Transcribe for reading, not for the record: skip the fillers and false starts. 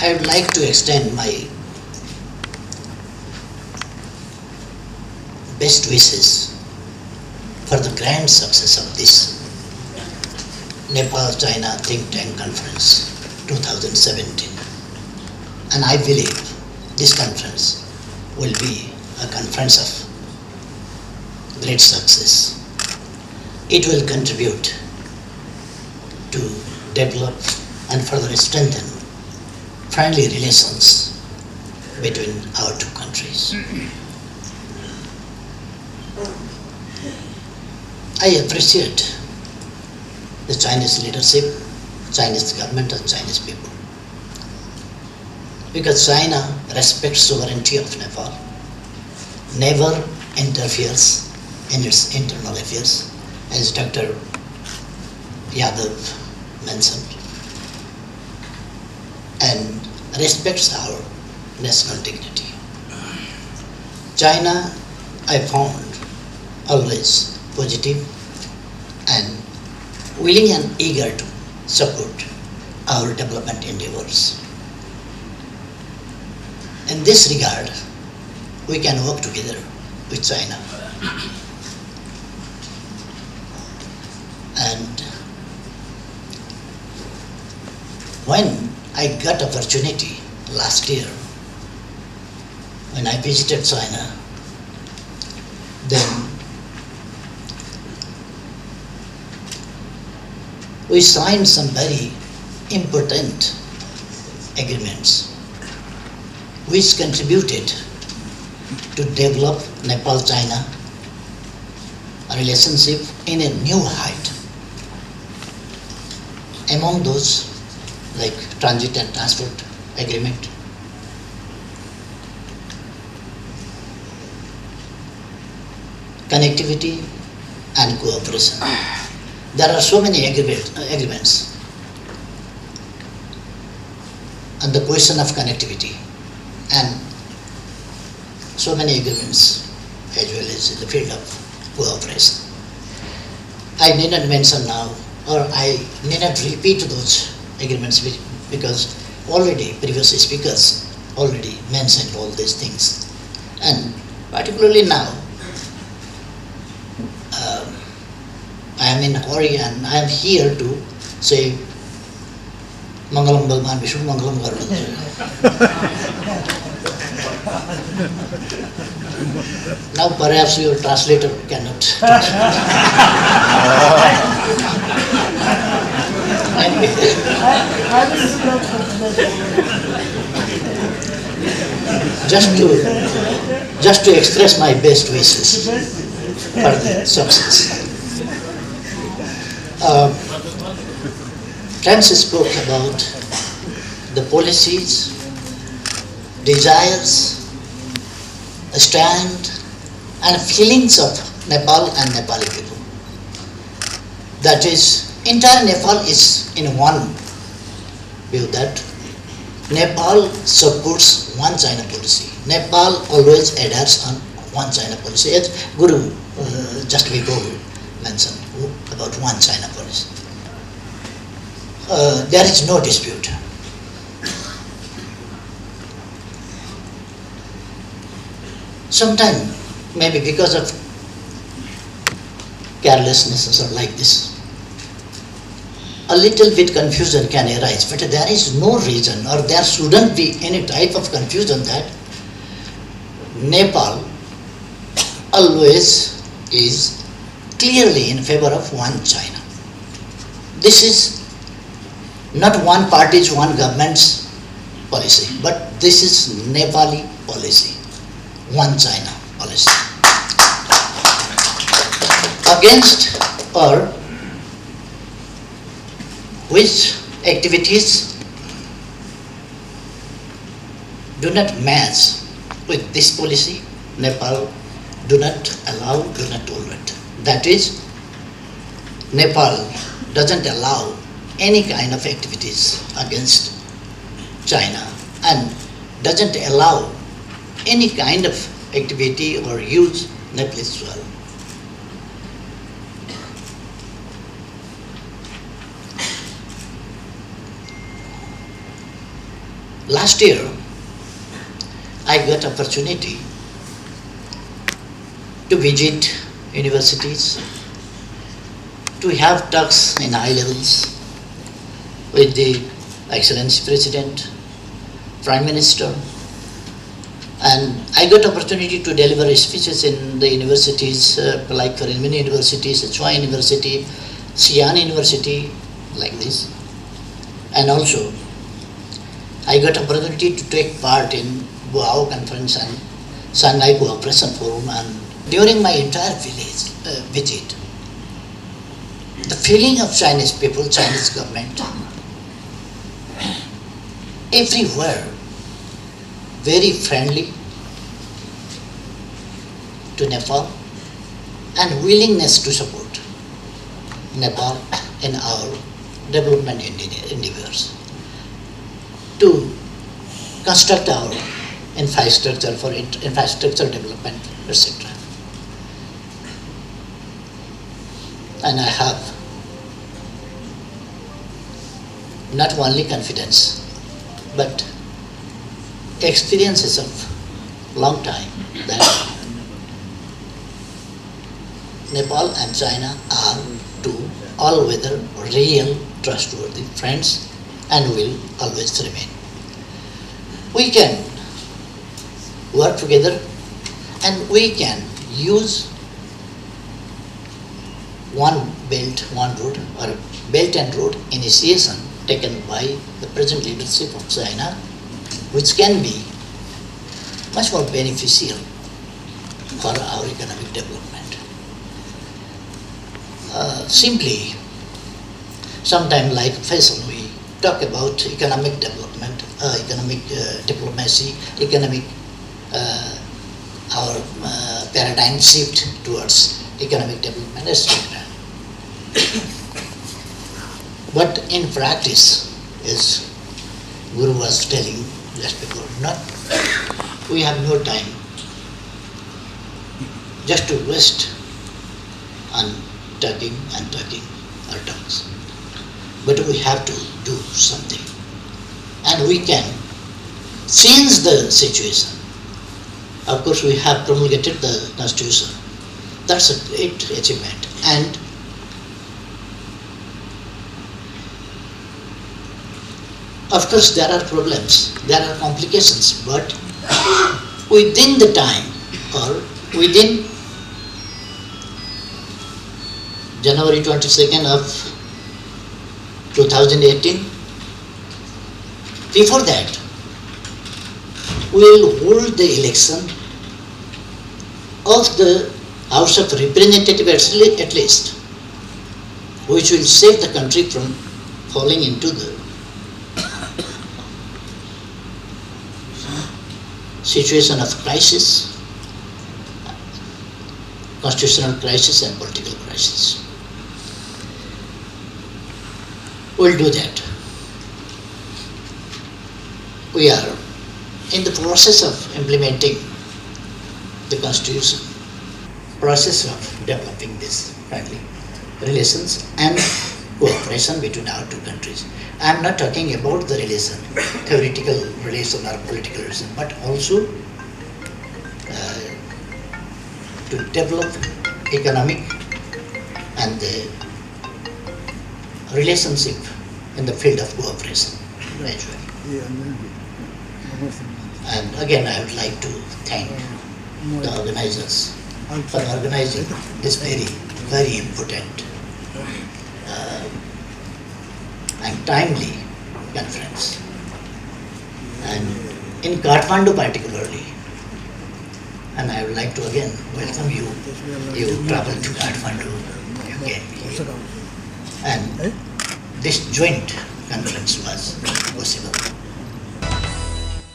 I would like to extend my best wishes for the grand success of this Nepal-China Think Tank Conference 2017. And I believe this conference will be a conference of great success. It will contribute to develop and further strengthen friendly relations between our two countries. I appreciate the Chinese leadership, Chinese government and Chinese people, because China respects sovereignty of Nepal, never interferes in its internal affairs, as Dr. Yadav mentioned, and respects our national dignity. China, I found, always positive and willing and eager to support our development endeavors. In this regard, we can work together with China. And when I got opportunity last year, when I visited China, then we signed some very important agreements which contributed to develop Nepal-China relationship in a new height. Among those, like transit and transport agreement, connectivity and cooperation. There are so many agreements on the question of connectivity, and so many agreements as well as in the field of cooperation. I need not mention now, or I need not repeat those agreements because already previous speakers already mentioned all these things. And particularly now, I am in a hurry and I am here to say Mangalam Bhagwan Vishnu Mangalam Garvendra. Now perhaps your translator cannot translate. just to express my best wishes for the success. Friends spoke about the policies, desires, stand and feelings of Nepal and Nepali people. That is, entire Nepal is in one view that Nepal supports one China policy. Nepal always adheres on one China policy, as Guru just before mentioned about one China policy. There is no dispute. Sometimes, maybe because of carelessness or like this, a little bit confusion can arise, but there is no reason or there shouldn't be any type of confusion that Nepal always is clearly in favor of one China. This is not one party's, one government's policy, but this is Nepali policy, one China policy. Against or which activities do not match with this policy, Nepal do not allow, do not tolerate. That is, Nepal doesn't allow any kind of activities against China and doesn't allow any kind of activity or use Nepalese soil. Last year, I got opportunity to visit universities, to have talks in high levels with the Excellency President, Prime Minister, and I got opportunity to deliver speeches in the universities, like for many universities, Chua University, Xi'an University, like this. And also, I got opportunity to take part in Boao Conference and Shanghai Cooperation Forum. And during my entire visit, the feeling of Chinese people, Chinese government, everywhere, very friendly to Nepal and willingness to support Nepal in our development endeavors, to construct our infrastructure for infrastructure development, etc. And I have not only confidence, but experiences of long time that Nepal and China are two all-weather, real, trustworthy friends and will always remain. We can work together and we can use one belt, one road, or belt and road initiation taken by the present leadership of China, which can be much more beneficial for our economic development. Simply, sometime like fashion, we talk about economic development, economic diplomacy, economic our paradigm shift towards economic development, etc. But in practice, as Guru was telling just before, we have no time just to waste on talking our talks. But we have to do something. And we can change the situation. Of course, we have promulgated the Constitution. That's a great achievement. And of course, there are problems, there are complications, but within the time or within January 22nd of 2018, before that, we will hold the election of the House of Representatives at least, which will save the country from falling into the situation of crisis, constitutional crisis and political crisis. We'll do that. We are in the process of implementing the Constitution, process of developing this friendly relations and cooperation between our two countries. I am not talking about the relation, theoretical relation or political relation, but also to develop economic and the relationship in the field of cooperation gradually. And again, I would like to thank the organizers for organizing this very, very important and timely conference. And in Kathmandu particularly, and I would like to again welcome you. You traveled to Kathmandu, you came here. And this joint conference was possible.